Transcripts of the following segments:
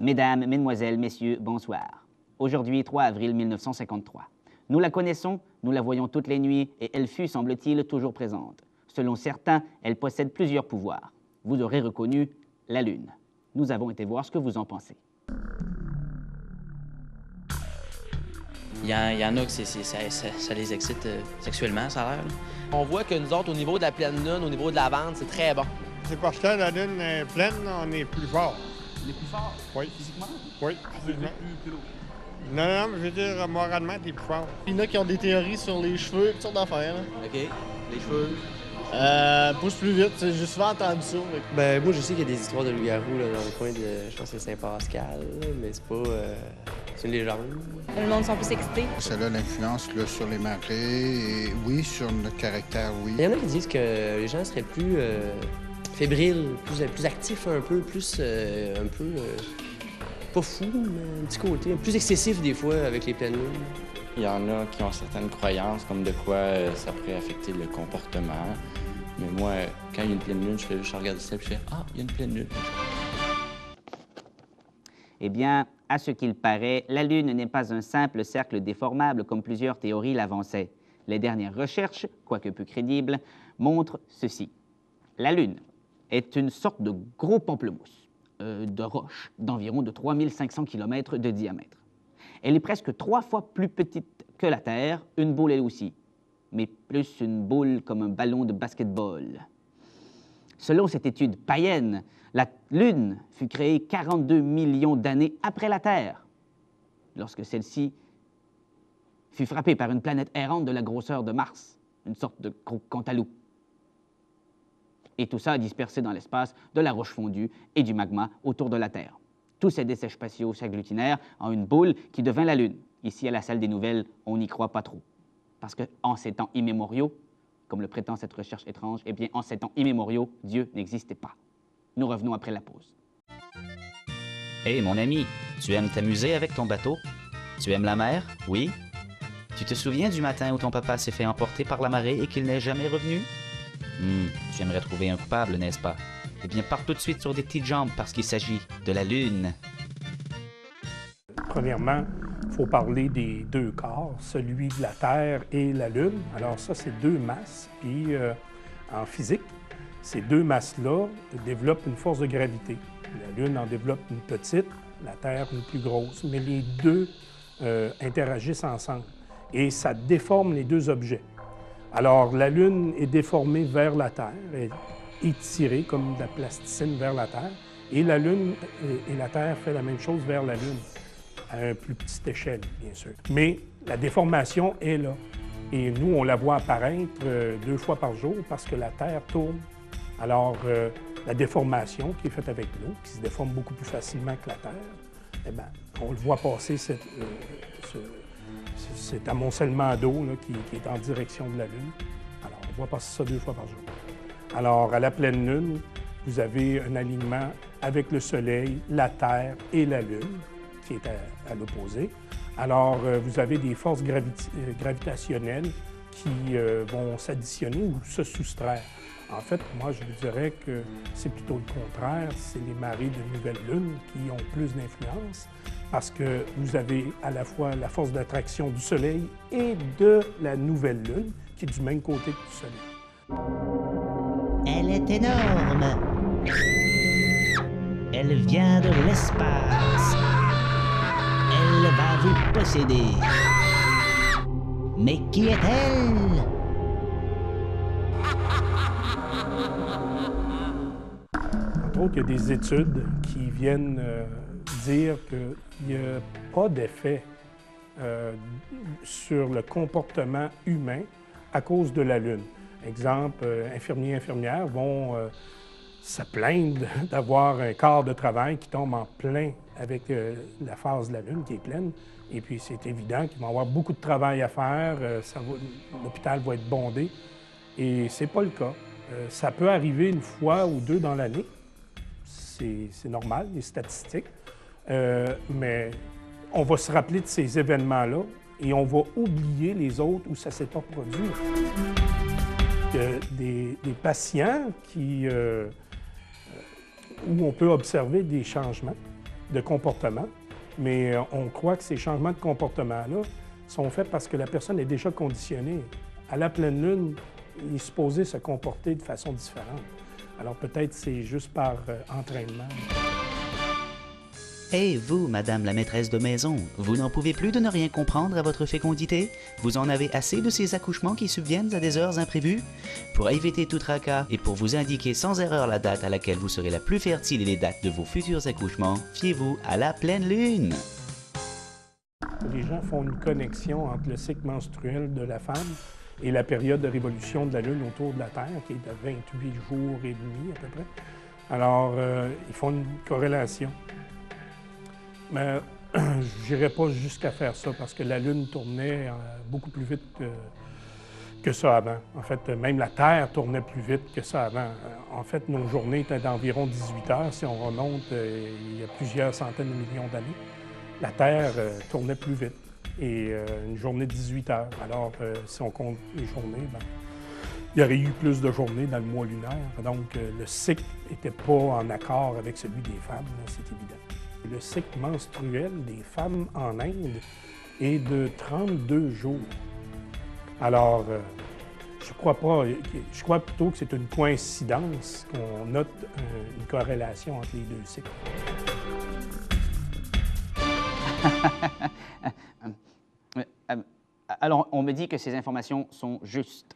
Mesdames, Mesdemoiselles, Messieurs, bonsoir. Aujourd'hui, 3 avril 1953. Nous la connaissons, nous la voyons toutes les nuits et elle fut, semble-t-il, toujours présente. Selon certains, elle possède plusieurs pouvoirs. Vous aurez reconnu la Lune. Nous avons été voir ce que vous en pensez. Il y en a que ça les excite sexuellement, ça a l'air. On voit que nous autres, au niveau de la pleine lune, au niveau de la vente, c'est très bon. C'est parce que la lune est pleine, on est plus fort. On est plus fort? Oui. Physiquement? Oui, physiquement. Non, mais je veux dire, moralement, t'es plus fort. Il y en a qui ont des théories sur les cheveux et toutes sortes d'affaires. OK. Les cheveux. Pousse plus vite, j'ai souvent entendu ça. Ben, moi, je sais qu'il y a des histoires de loups-garous dans le coin de, je pense que c'est Saint-Pascal, mais c'est pas... c'est une légende. Le monde sont plus excités. Ça a l'influence sur les marées et oui, sur notre caractère, oui. Il y en a qui disent que les gens seraient plus fébriles, plus actifs un peu, plus pas fous, mais un petit côté, plus excessif des fois avec les pleines lunes. Il y en a qui ont certaines croyances, comme de quoi ça pourrait affecter le comportement. Mais moi, quand il y a une pleine lune, je fais juste regarder ça et je fais « Ah, il y a une pleine lune ». Eh bien, à ce qu'il paraît, la Lune n'est pas un simple cercle déformable comme plusieurs théories l'avançaient. Les dernières recherches, quoique peu crédibles, montrent ceci. La Lune est une sorte de gros pamplemousse, de roche, d'environ de 3500 km de diamètre. Elle est presque 3 fois plus petite que la Terre, une boule elle aussi, mais plus une boule comme un ballon de basket-ball. Selon cette étude païenne, la Lune fut créée 42 millions d'années après la Terre, lorsque celle-ci fut frappée par une planète errante de la grosseur de Mars, une sorte de gros cantalou. Et tout ça a dispersé dans l'espace de la roche fondue et du magma autour de la Terre. Tous ces déchets spatiaux s'agglutinèrent en une boule qui devint la Lune. Ici, à la salle des nouvelles, on n'y croit pas trop. Parce qu'en ces temps immémoriaux, comme le prétend cette recherche étrange, eh bien, en ces temps immémoriaux, Dieu n'existait pas. Nous revenons après la pause. Hé, mon ami, tu aimes t'amuser avec ton bateau? Tu aimes la mer? Oui? Tu te souviens du matin où ton papa s'est fait emporter par la marée et qu'il n'est jamais revenu? Tu aimerais trouver un coupable, n'est-ce pas? Eh bien, pars tout de suite sur des petites jambes parce qu'il s'agit de la Lune. Premièrement, il faut parler des deux corps, celui de la Terre et la Lune. Alors ça, c'est deux masses. Puis en physique, ces deux masses-là développent une force de gravité. La Lune en développe une petite, la Terre une plus grosse, mais les deux interagissent ensemble et ça déforme les deux objets. Alors, la Lune est déformée vers la Terre, elle est étirée comme de la plasticine vers la Terre, et la Lune et la Terre fait la même chose vers la Lune, à une plus petite échelle, bien sûr. Mais la déformation est là. Et nous, on la voit apparaître 2 fois par jour parce que la Terre tourne. Alors, la déformation qui est faite avec l'eau, qui se déforme beaucoup plus facilement que la Terre, eh bien, on le voit passer cet amoncellement d'eau qui est en direction de la Lune. Alors, on voit passer ça 2 fois par jour. Alors, à la pleine Lune, vous avez un alignement avec le Soleil, la Terre et la Lune, qui est à l'opposé. Alors, vous avez des forces gravitationnelles qui vont s'additionner ou se soustraire. En fait, moi, je vous dirais que c'est plutôt le contraire. C'est les marées de nouvelle lune qui ont plus d'influence parce que vous avez à la fois la force d'attraction du Soleil et de la nouvelle lune qui est du même côté que du Soleil. Elle est énorme. Elle vient de l'espace. Elle va vous posséder. Mais qui est-elle? Entre autres, il y a des études qui viennent dire qu'il n'y a pas d'effet sur le comportement humain à cause de la Lune. Exemple, infirmiers et infirmières vont se plaindre d'avoir un quart de travail qui tombe en plein avec la phase de la Lune qui est pleine. Et puis, c'est évident qu'ils vont avoir beaucoup de travail à faire, l'hôpital va être bondé. Et c'est pas le cas. Ça peut arriver 1 fois ou 2 dans l'année. C'est normal, les statistiques. Mais on va se rappeler de ces événements-là et on va oublier les autres où ça ne s'est pas produit. Des patients où on peut observer des changements. de comportement, mais on croit que ces changements de comportement-là sont faits parce que la personne est déjà conditionnée. À la pleine lune, il est supposé se comporter de façon différente. Alors peut-être c'est juste par entraînement. Et vous, madame la maîtresse de maison, vous n'en pouvez plus de ne rien comprendre à votre fécondité? Vous en avez assez de ces accouchements qui subviennent à des heures imprévues? Pour éviter tout tracas et pour vous indiquer sans erreur la date à laquelle vous serez la plus fertile et les dates de vos futurs accouchements, fiez-vous à la pleine lune. Les gens font une connexion entre le cycle menstruel de la femme et la période de révolution de la Lune autour de la Terre, qui est de 28 jours et demi à peu près. Alors, ils font une corrélation. Mais je n'irai pas jusqu'à faire ça parce que la Lune tournait beaucoup plus vite que ça avant. En fait, même la Terre tournait plus vite que ça avant. En fait, nos journées étaient d'environ 18 heures. Si on remonte il y a plusieurs centaines de millions d'années, la Terre tournait plus vite. Et une journée de 18 heures. Alors, si on compte les journées, ben, il y aurait eu plus de journées dans le mois lunaire. Donc, le cycle n'était pas en accord avec celui des femmes, c'est évident. Le cycle menstruel des femmes en Inde est de 32 jours. Alors, je crois pas. Je crois plutôt que c'est une coïncidence qu'on note une corrélation entre les deux cycles. Alors, on me dit que ces informations sont justes.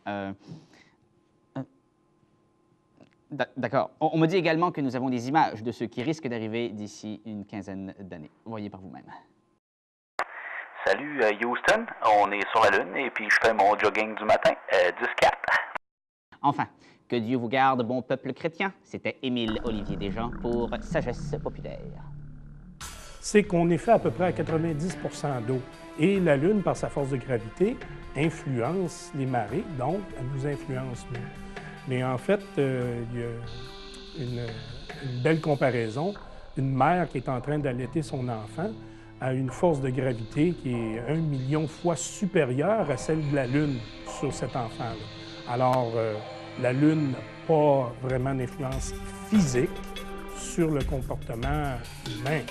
D'accord. On me dit également que nous avons des images de ce qui risque d'arriver d'ici une quinzaine d'années. Voyez par vous-même. Salut Houston, on est sur la Lune et puis je fais mon jogging du matin, 10-4. Enfin, que Dieu vous garde, bon peuple chrétien. C'était Émile Olivier Desjans pour Sagesse populaire. C'est qu'on est fait à peu près à 90 d'eau. Et la Lune, par sa force de gravité, influence les marées, donc elle nous influence nous. Mais en fait, il y a une belle comparaison. Une mère qui est en train d'allaiter son enfant a une force de gravité qui est 1 million fois supérieure à celle de la Lune sur cet enfant-là. Alors, la Lune n'a pas vraiment d'influence physique sur le comportement humain.